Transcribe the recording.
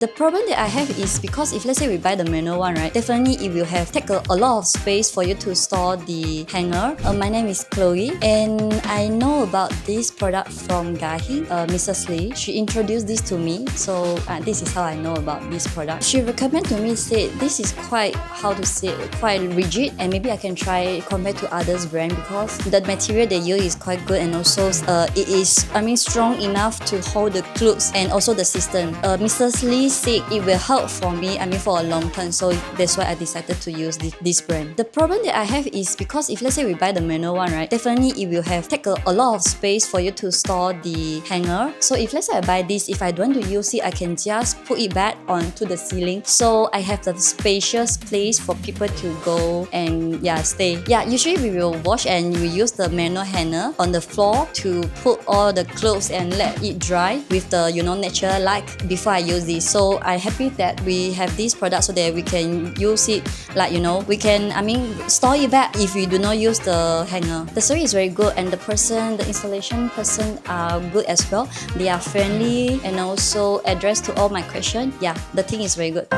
The problem that I have is because if let's say we buy the manual one, right, definitely it will take a lot of space for you to store the hanger. My name is Chloe and I know about this product from Gahi, Mrs. Lee. She introduced this to me, so this is how I know about this product. She recommended to me, said this is quite, how to say, quite rigid and maybe I can try compared to others brand because the material they use is quite good and also it is, strong enough to hold the clothes and also the system. Mrs. Lee said it will help for me, for a long time, so that's why I decided to use this brand. The problem that I have is because if let's say we buy the manual one, right, definitely it will take a lot of space for you to store the hanger. So if let's say I buy this, if I don't want to use it, I can just put it back onto the ceiling. So I have the spacious place for people to go and stay. Usually we will wash and we use the manual hanger on the floor to put all the clothes and let it dry with the natural light before I use this. So I'm happy that we have this product so that we can use it like we can store it back if we do not use the hanger. The service is very good and the installation person are good as well. They are friendly and also address to all my questions. The thing is very good.